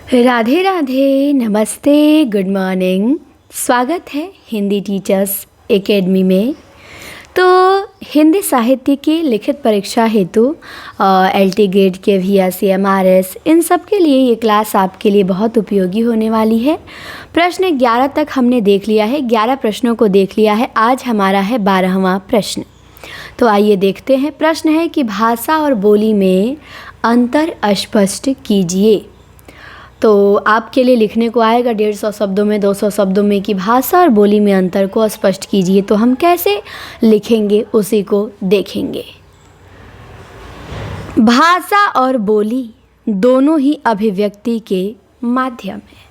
राधे राधे, नमस्ते, good morning. स्वागत है हिंदी टीचर्स एकेडमी में। तो हिंदी साहित्य की लिखित परीक्षा हेतु LT ग्रेड के VS MRS इन सब के लिए ये क्लास आपके लिए बहुत उपयोगी होने वाली है। प्रश्न 11 तक हमने देख लिया है, 11 प्रश्नों को देख लिया है। आज हमारा है 12वां प्रश्न। तो आइए देखते हैं। प्रश्न है कि भाषा और बोली में अंतर स्पष्ट कीजिए। तो आपके लिए लिखने को आएगा 150 शब्दों में, 200 शब्दों में कि भाषा और बोली में अंतर को स्पष्ट कीजिए। तो हम कैसे लिखेंगे उसी को देखेंगे। भाषा और बोली दोनों ही अभिव्यक्ति के माध्यम हैं,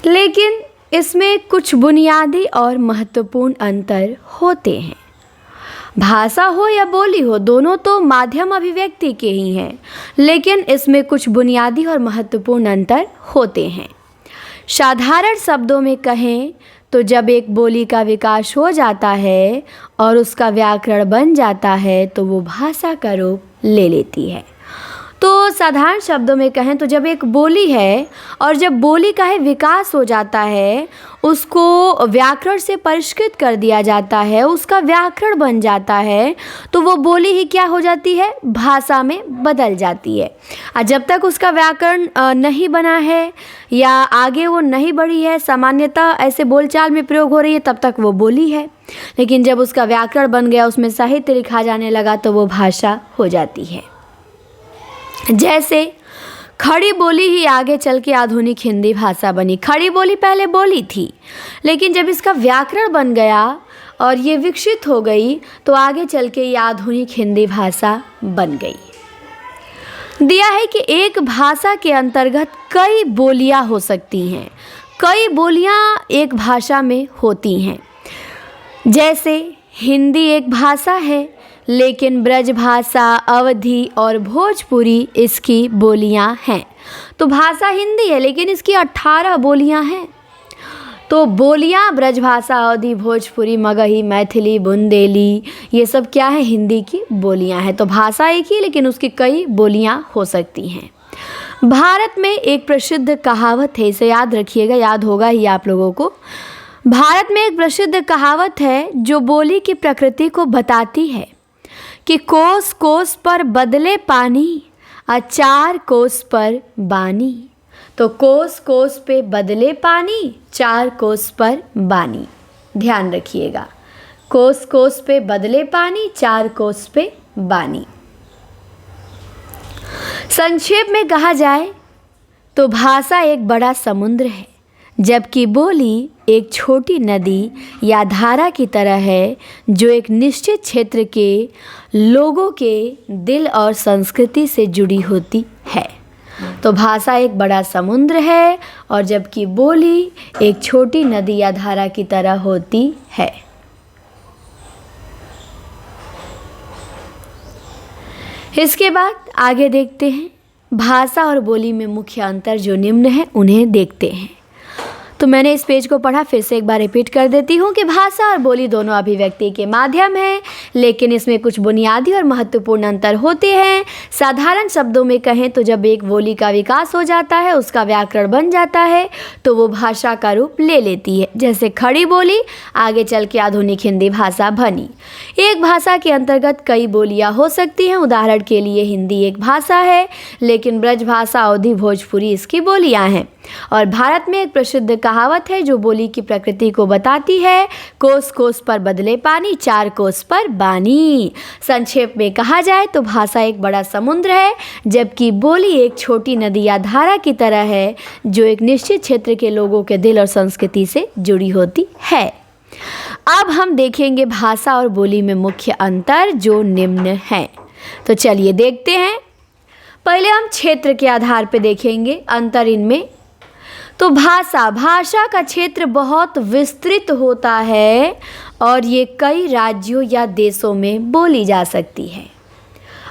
लेकिन इसमें कुछ बुनियादी और महत्वपूर्ण अंतर होते हैं। भाषा हो या बोली हो, दोनों तो माध्यम अभिव्यक्ति के ही हैं, लेकिन इसमें कुछ बुनियादी और महत्वपूर्ण अंतर होते हैं। साधारण शब्दों में कहें तो जब एक बोली का विकास हो जाता है और उसका व्याकरण बन जाता है तो वो भाषा का रूप ले लेती है। तो साधारण शब्दों में कहें तो जब एक बोली है और जब बोली का है विकास हो जाता है, उसको व्याकरण से परिष्कृत कर दिया जाता है, उसका व्याकरण बन जाता है, तो वो बोली ही क्या हो जाती है, भाषा में बदल जाती है। और जब तक उसका व्याकरण नहीं बना है या आगे वो नहीं बढ़ी है, सामान्यतः ऐसे बोलचाल में प्रयोग हो रही है, तब तक वो बोली है। लेकिन जब उसका व्याकरण बन गया, उसमें साहित्य लिखा जाने लगा, तो वो भाषा हो जाती है। जैसे खड़ी बोली ही आगे चल के आधुनिक हिंदी भाषा बनी। खड़ी बोली पहले बोली थी, लेकिन जब इसका व्याकरण बन गया और ये विकसित हो गई तो आगे चल के ये आधुनिक हिंदी भाषा बन गई। दिया है कि एक भाषा के अंतर्गत कई बोलियां हो सकती हैं, कई बोलियां एक भाषा में होती हैं। जैसे हिंदी एक भाषा है, लेकिन ब्रजभाषा, अवधी और भोजपुरी इसकी बोलियां हैं। तो भाषा हिंदी है, लेकिन इसकी 18 बोलियां हैं। तो बोलियां ब्रजभाषा, अवधी, भोजपुरी, मगही, मैथिली, बुंदेली, ये सब क्या है, हिंदी की बोलियां हैं। तो भाषा एक ही, लेकिन उसकी कई बोलियां हो सकती हैं। भारत में एक प्रसिद्ध कहावत है, इसे याद रखिएगा, याद होगा ही आप लोगों को। भारत में एक प्रसिद्ध कहावत है जो बोली की प्रकृति को बताती है कि कोस कोस पर बदले पानी, 4 कोस पर बानी। तो कोस कोस पे बदले पानी, 4 कोस पर बानी। ध्यान रखिएगा, कोस कोस पे बदले पानी, 4 कोस पे बानी। संक्षेप में कहा जाए तो भाषा एक बड़ा समुद्र है, जबकि बोली एक छोटी नदी या धारा की तरह है जो एक निश्चित क्षेत्र के लोगों के दिल और संस्कृति से जुड़ी होती है। तो भाषा एक बड़ा समुद्र है और जबकि बोली एक छोटी नदी या धारा की तरह होती है। इसके बाद आगे देखते हैं। भाषा और बोली में मुख्य अंतर जो निम्न है उन्हें देखते हैं। तो मैंने इस पेज को पढ़ा, फिर से एक बार रिपीट कर देती हूँ कि भाषा और बोली दोनों अभिव्यक्ति के माध्यम हैं, लेकिन इसमें कुछ बुनियादी और महत्वपूर्ण अंतर होते हैं। साधारण शब्दों में कहें तो जब एक बोली का विकास हो जाता है, उसका व्याकरण बन जाता है, तो वो भाषा का रूप ले लेती है। जैसे खड़ी बोली आगे चल के आधुनिक हिंदी भाषा बनी। एक भाषा के अंतर्गत कई बोलियाँ हो सकती हैं। उदाहरण के लिए हिंदी एक भाषा है, लेकिन ब्रजभाषा, अवधी, भोजपुरी इसकी बोलियाँ हैं। और भारत में एक प्रसिद्ध कहावत है जो बोली की प्रकृति को बताती है, कोस कोस पर बदले पानी, 4 कोस पर बानी। संक्षेप में कहा जाए तो भाषा एक बड़ा समुद्र है, जबकि बोली एक छोटी नदी या धारा की तरह है जो एक निश्चित क्षेत्र के लोगों के दिल और संस्कृति से जुड़ी होती है। अब हम देखेंगे भाषा और बोली में मुख्य अंतर जो निम्न हैं। तो चलिए देखते हैं। पहले हम क्षेत्र के आधार पर देखेंगे अंतर इनमें। तो भाषा का क्षेत्र बहुत विस्तृत होता है और ये कई राज्यों या देशों में बोली जा सकती है।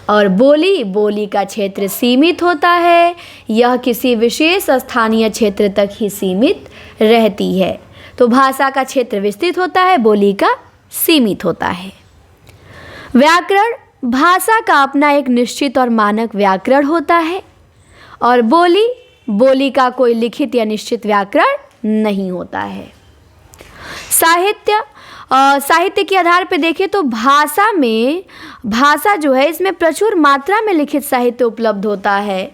और बोली का क्षेत्र सीमित होता है, यह किसी विशेष स्थानीय क्षेत्र तक ही सीमित रहती है। तो भाषा का क्षेत्र विस्तृत होता है, बोली का सीमित होता है। व्याकरण, भाषा का अपना एक निश्चित और मानक व्याकरण होता है और बोली, बोली का कोई लिखित या निश्चित व्याकरण नहीं होता है। साहित्य के आधार पर देखें तो भाषा जो है इसमें प्रचुर मात्रा में लिखित साहित्य उपलब्ध होता है,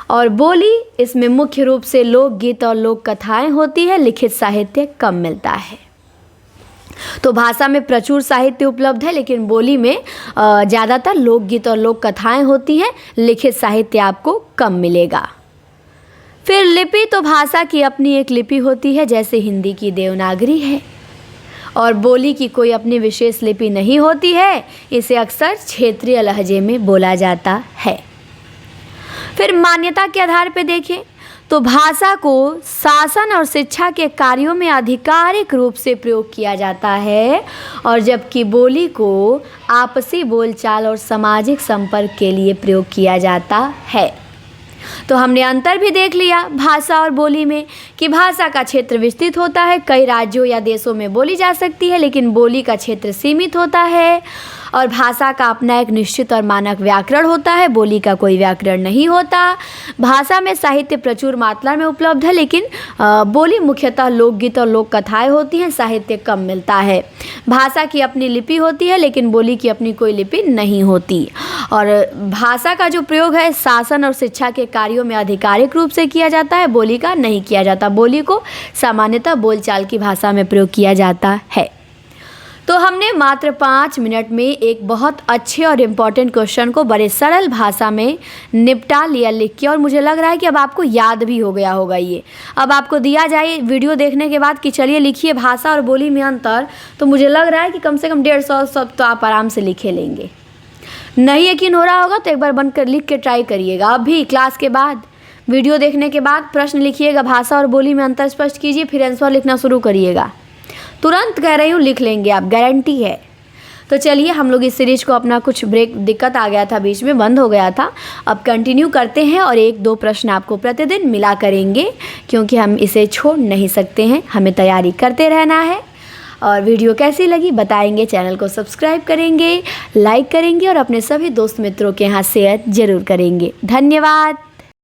और बोली इसमें मुख्य रूप से लोकगीत और लोक कथाएं होती है, लिखित साहित्य कम मिलता है। तो भाषा में प्रचुर साहित्य उपलब्ध है, लेकिन बोली में ज़्यादातर लोकगीत और लोक कथाएं होती हैं, लिखित साहित्य आपको कम मिलेगा। फिर लिपि, तो भाषा की अपनी एक लिपि होती है, जैसे हिंदी की देवनागरी है, और बोली की कोई अपनी विशेष लिपि नहीं होती है, इसे अक्सर क्षेत्रीय लहजे में बोला जाता है। फिर मान्यता के आधार पर देखें तो भाषा को शासन और शिक्षा के कार्यों में आधिकारिक रूप से प्रयोग किया जाता है, और जबकि बोली को आपसी बोलचाल और सामाजिक संपर्क के लिए प्रयोग किया जाता है। तो हमने अंतर भी देख लिया भाषा और बोली में कि भाषा का क्षेत्र विस्तृत होता है, कई राज्यों या देशों में बोली जा सकती है, लेकिन बोली का क्षेत्र सीमित होता है, और भाषा का अपना एक निश्चित और मानक व्याकरण होता है, बोली का कोई व्याकरण नहीं होता। भाषा में साहित्य प्रचुर मात्रा में उपलब्ध है, लेकिन बोली मुख्यतः लोकगीत और लोक कथाएँ होती हैं, साहित्य कम मिलता है। भाषा की अपनी लिपि होती है, लेकिन बोली की अपनी कोई लिपि नहीं होती, और भाषा का जो प्रयोग है शासन और शिक्षा के कार्यों में आधिकारिक रूप से किया जाता है, बोली का नहीं किया जाता। बोली को सामान्यतः बोलचाल की भाषा में प्रयोग किया जाता है। तो हमने मात्र 5 मिनट में एक बहुत अच्छे और इम्पॉर्टेंट क्वेश्चन को बड़े सरल भाषा में निपटा लिया लिख के, और मुझे लग रहा है कि अब आपको याद भी हो गया होगा ये। अब आपको दिया जाए वीडियो देखने के बाद कि चलिए लिखिए भाषा और बोली में अंतर, तो मुझे लग रहा है कि कम से कम 150 शब्द तो आप आराम से लिखे लेंगे। नहीं यकीन हो रहा होगा तो एक बार बनकर लिख के ट्राई करिएगा। अभी क्लास के बाद, वीडियो देखने के बाद प्रश्न लिखिएगा, भाषा और बोली में अंतर स्पष्ट कीजिए, फिर आंसर लिखना शुरू करिएगा। तुरंत कह रही हूँ, लिख लेंगे आप, गारंटी है। तो चलिए हम लोग इस सीरीज को, अपना कुछ ब्रेक दिक्कत आ गया था, बीच में बंद हो गया था, अब कंटिन्यू करते हैं, और 1-2 प्रश्न आपको प्रतिदिन मिला करेंगे, क्योंकि हम इसे छोड़ नहीं सकते हैं, हमें तैयारी करते रहना है। और वीडियो कैसी लगी बताएंगे, चैनल को सब्सक्राइब करेंगे, लाइक करेंगे, और अपने सभी दोस्त मित्रों के यहाँ शेयर जरूर करेंगे। धन्यवाद।